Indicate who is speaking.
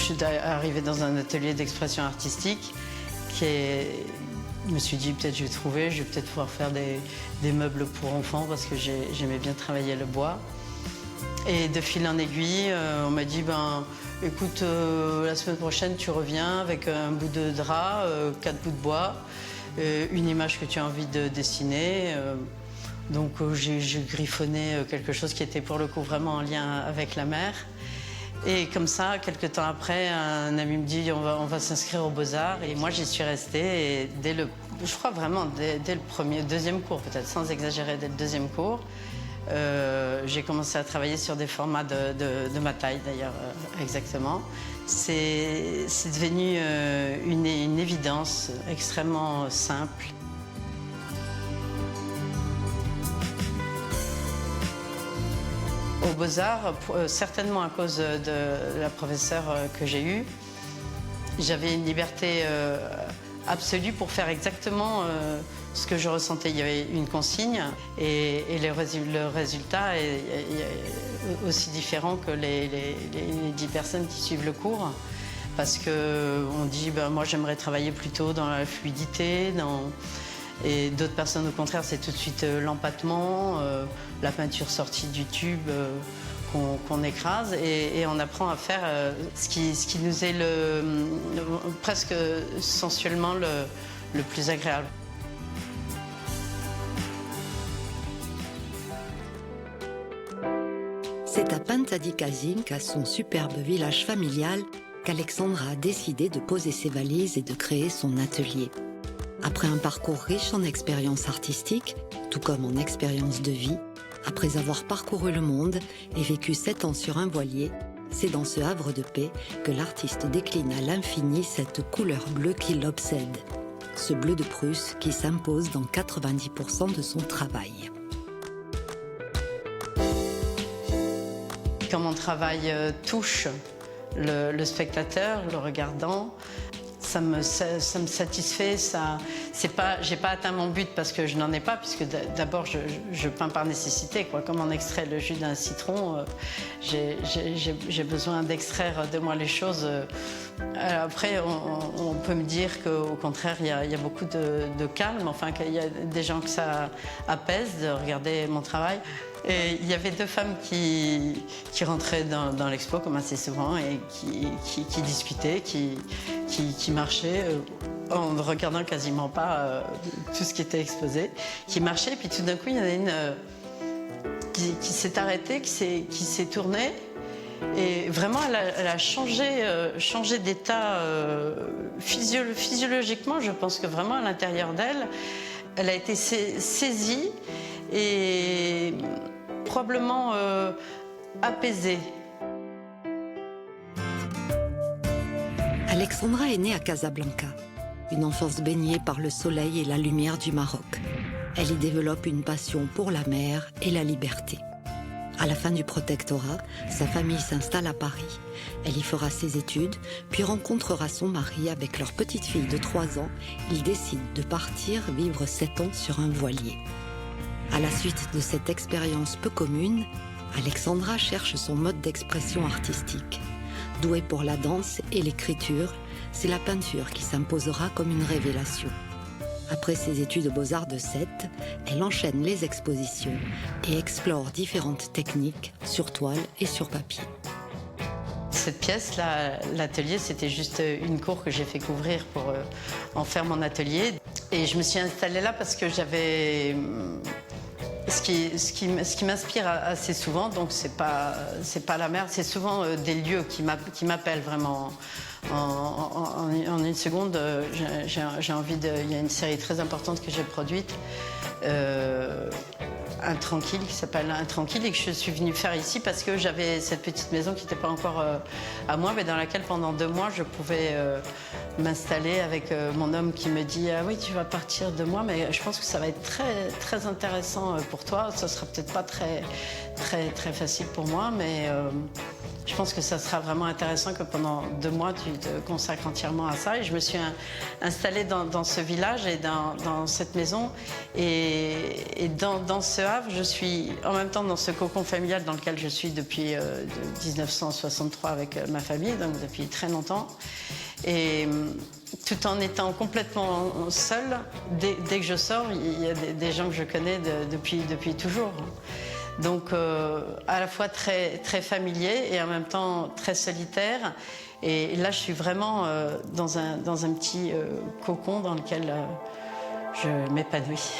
Speaker 1: je suis arrivée dans un atelier d'expression artistique je me suis dit, peut-être je vais peut-être pouvoir faire des meubles pour enfants parce que j'aimais bien travailler le bois. Et de fil en aiguille, on m'a dit, écoute, la semaine prochaine, tu reviens avec un bout de drap, 4 bouts de bois, une image que tu as envie de dessiner. Donc j'ai griffonné quelque chose qui était pour le coup vraiment en lien avec la mer. Et comme ça, quelques temps après, un ami me dit on va s'inscrire aux Beaux-Arts. Et moi, j'y suis restée. Et je crois vraiment, dès le deuxième cours, peut-être sans exagérer, dès le deuxième cours, j'ai commencé à travailler sur des formats de ma taille, d'ailleurs, exactement. C'est devenu une évidence extrêmement simple. Aux Beaux-Arts, certainement à cause de la professeure que j'ai eue, j'avais une liberté absolue pour faire exactement ce que je ressentais. Il y avait une consigne et le résultat est aussi différent que les 10 personnes qui suivent le cours. Parce qu'on dit, moi j'aimerais travailler plutôt dans la fluidité, et d'autres personnes, au contraire, c'est tout de suite l'empattement, la peinture sortie du tube qu'on écrase. Et on apprend à faire ce qui nous est presque sensuellement le plus agréable.
Speaker 2: C'est à Pantadik à son superbe village familial, qu'Alexandra a décidé de poser ses valises et de créer son atelier. Après un parcours riche en expériences artistiques, tout comme en expériences de vie, après avoir parcouru le monde et vécu 7 ans sur un voilier, c'est dans ce havre de paix que l'artiste décline à l'infini cette couleur bleue qui l'obsède. Ce bleu de Prusse qui s'impose dans 90% de son travail.
Speaker 1: Quand mon travail touche le spectateur, le regardant, ça me satisfait. J'ai pas atteint mon but parce que je n'en ai pas, puisque d'abord je peins par nécessité, quoi. Comme on extrait le jus d'un citron, j'ai besoin d'extraire de moi les choses. Après, on peut me dire qu'au contraire, il y a beaucoup de calme, enfin qu'il y a des gens que ça apaise de regarder mon travail. Et il y avait 2 femmes qui rentraient dans l'expo, comme assez souvent, et qui discutaient, qui marchaient, en ne regardant quasiment pas tout ce qui était exposé, qui marchaient, puis tout d'un coup, il y en a une qui s'est arrêtée, qui s'est tournée, et vraiment, elle a changé d'état physiologiquement. Je pense que vraiment, à l'intérieur d'elle, elle a été saisie et probablement apaisée.
Speaker 2: Alexandra est née à Casablanca, une enfance baignée par le soleil et la lumière du Maroc. Elle y développe une passion pour la mer et la liberté. À la fin du protectorat, sa famille s'installe à Paris. Elle y fera ses études, puis rencontrera son mari avec leur petite fille de 3 ans. Ils décident de partir vivre 7 ans sur un voilier. À la suite de cette expérience peu commune, Alexandra cherche son mode d'expression artistique. Douée pour la danse et l'écriture, c'est la peinture qui s'imposera comme une révélation. Après ses études aux Beaux-Arts de Sète, elle enchaîne les expositions et explore différentes techniques sur toile et sur papier.
Speaker 1: Cette pièce, l'atelier, c'était juste une cour que j'ai fait couvrir pour en faire mon atelier. Et je me suis installée là parce que j'avais... Ce qui m'inspire assez souvent, donc c'est pas la mer, c'est souvent des lieux qui m'appellent vraiment. En une seconde, j'ai envie de... Il y a une série très importante que j'ai produite, Intranquille, qui s'appelle Intranquille, et que je suis venue faire ici parce que j'avais cette petite maison qui n'était pas encore à moi, mais dans laquelle pendant 2 mois je pouvais m'installer avec mon homme qui me dit ah oui, tu vas partir 2 mois, mais je pense que ça va être très très intéressant pour toi. Ça sera peut-être pas très facile pour moi, mais Je pense que ça sera vraiment intéressant que pendant 2 mois, tu te consacres entièrement à ça. Et je me suis installée dans ce village et dans cette maison. Et dans ce havre, je suis en même temps dans ce cocon familial dans lequel je suis depuis 1963 avec ma famille, donc depuis très longtemps. Et tout en étant complètement seule, dès que je sors, il y a des gens que je connais depuis toujours. Donc à la fois très, très familier et en même temps très solitaire. Et là, je suis vraiment dans un petit cocon dans lequel je m'épanouis.